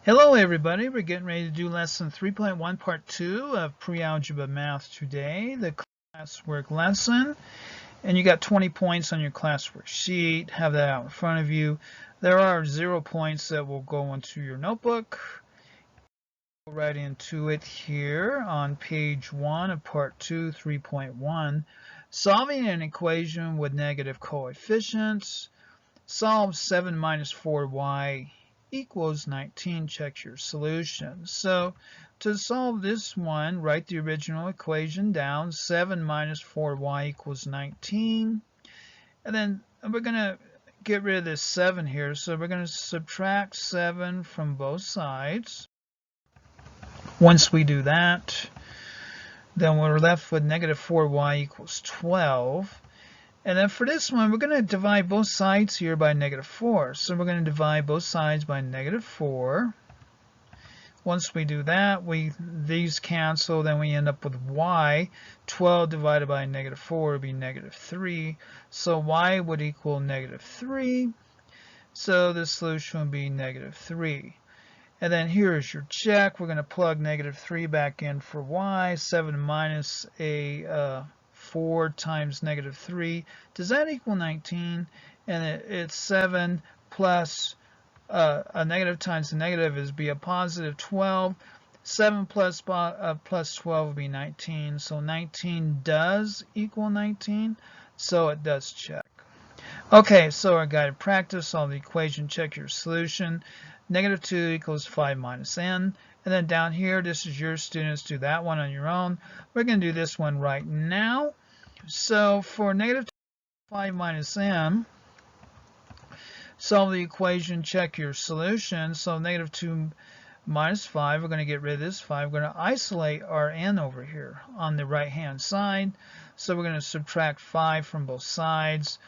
Hello everybody, we're getting ready to do lesson 3.1 part 2 of pre-algebra math today, the classwork lesson. And you got 20 points on your classwork sheet, have that out in front of you. There are 0 points that will go into your notebook. Go right into it here on page 1 of part 2, 3.1. Solving an equation with negative coefficients. Solve 7 minus 4y equals 19. Check your solution. So to solve this one, write the original equation down. 7 minus 4y equals 19. And then we're going to get rid of this 7 here. So we're going to subtract 7 from both sides. Once we do that, then we're left with negative 4y equals 12. And then for this one, we're going to divide both sides here by negative 4. So we're going to divide both sides by negative 4. Once we do that, these cancel, then we end up with y. 12 divided by negative 4 would be negative 3. So y would equal negative 3. So the solution would be negative 3. And then here is your check. We're going to plug negative 3 back in for y. 7 minus 4 times negative 3. Does that equal 19? And it's 7 plus a negative times a negative is be a positive 12. 7 plus 12 will be 19. So 19 does equal 19. So it does check. Okay, so our guided practice, solve the equation, check your solution. Negative 2 equals 5 minus n. And then down here, this is your students, do that one on your own. We're going to do this one right now. So for negative 5 minus n, solve the equation, check your solution. So negative 2 minus 5, we're going to get rid of this 5. We're going to isolate our n over here on the right hand side. So we're going to subtract 5 from both sides.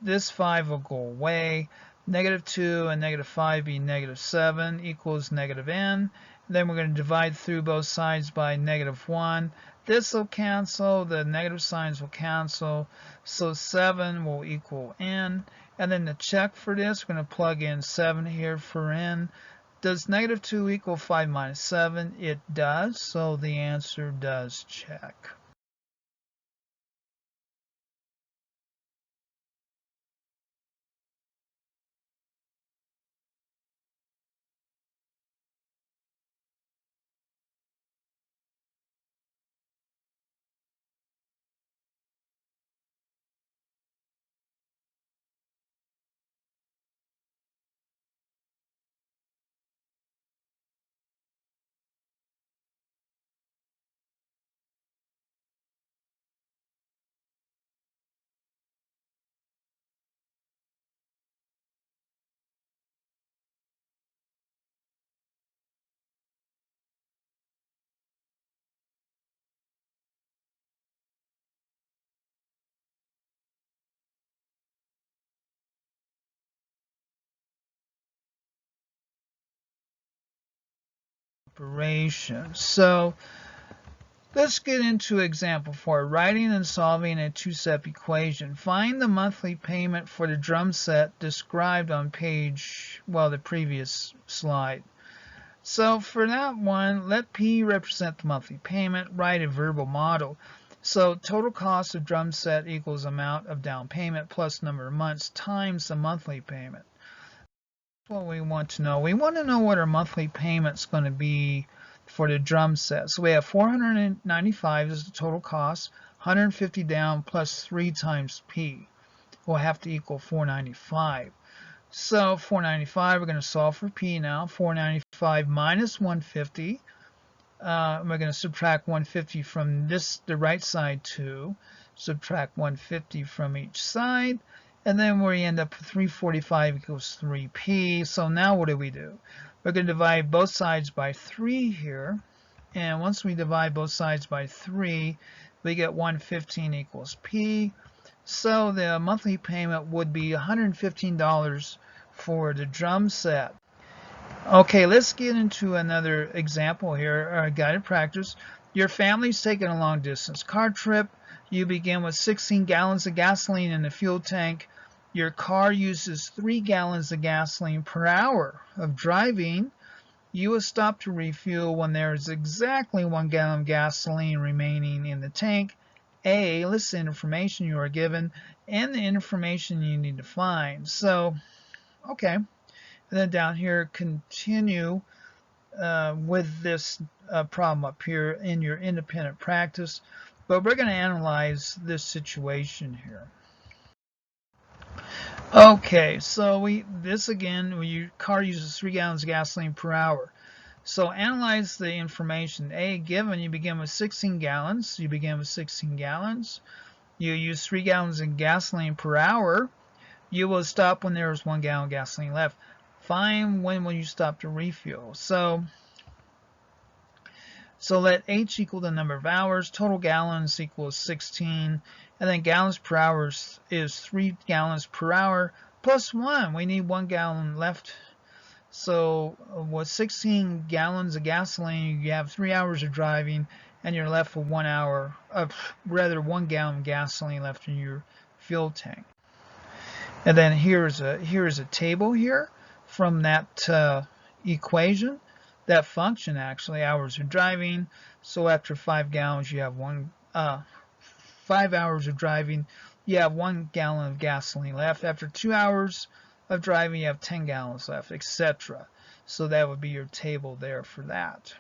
This 5 will go away. Negative 2 and negative 5 be negative 7 equals negative n. Then we're going to divide through both sides by negative 1. This will cancel. The negative signs will cancel. So 7 will equal n. And then to check for this, we're going to plug in 7 here for n. Does negative 2 equal 5 minus 7? It does. So the answer does check. So let's get into example 4. Writing and solving a two-step equation. Find the monthly payment for the drum set described on the previous slide. So for that one, let P represent the monthly payment. Write a verbal model. So total cost of drum set equals amount of down payment plus number of months times the monthly payment. What we want to know. We want to know what our monthly payment is going to be for the drum set. So we have 495 is the total cost, 150 down plus 3 times P will have to equal 495. So 495, we're going to solve for P now. 495 minus 150. We're going to subtract 150 from the right side too. Subtract 150 from each side. And then we end up with 345 equals 3p. So now what do? We're going to divide both sides by 3 here. And once we divide both sides by 3, we get 115 equals p. So the monthly payment would be $115 for the drum set. Okay, let's get into another example here, our guided practice. Your family's taking a long distance car trip. You begin with 16 gallons of gasoline in the fuel tank. Your car uses 3 gallons of gasoline per hour of driving. You will stop to refuel when there is exactly 1 gallon of gasoline remaining in the tank. A, list the information you are given and the information you need to find. So, okay. And then down here, continue with this problem up here in your independent practice. But we're going to analyze this situation here. Okay, so this again, your car uses 3 gallons of gasoline per hour. So analyze the information. A, given, you begin with 16 gallons. You begin with 16 gallons. You use 3 gallons of gasoline per hour. You will stop when there is 1 gallon of gasoline left. Find when will you stop to refuel. So let H equal the number of hours. Total gallons equals 16. And then gallons per hour is 3 gallons per hour plus 1. We need 1 gallon left. So with 16 gallons of gasoline, you have 3 hours of driving, and you're left with 1 gallon of gasoline left in your fuel tank. And then here's a table here from that equation, that function actually, hours of driving. So after 5 gallons, you have 5 hours of driving, you have 1 gallon of gasoline left. After 2 hours of driving, you have 10 gallons left, etc. So that would be your table there for that.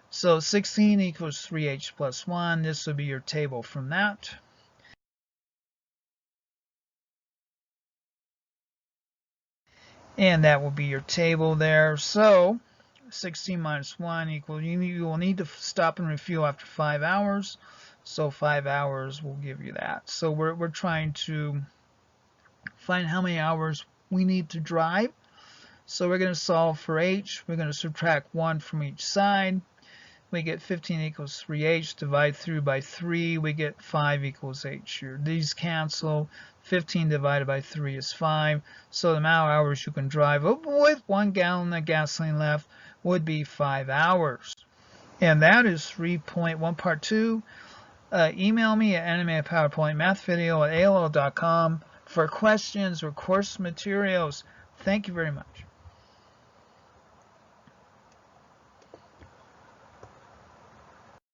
So 16 equals 3h plus 1. This would be your table from that. And that will be your table there. So 16 minus 1 equals, you will need to stop and refuel after 5 hours. So 5 hours will give you that. So we're trying to find how many hours we need to drive. So we're going to solve for h. We're going to subtract 1 from each side. We get 15 equals 3h. Divide through by 3. We get 5 equals h here. These cancel. 15 divided by 3 is 5. So the amount of hours you can drive with 1 gallon of gasoline left would be 5 hours. And that is 3.1 part 2. Email me at animatedpowerpointmathvideo@aol.com for questions or course materials. Thank you very much.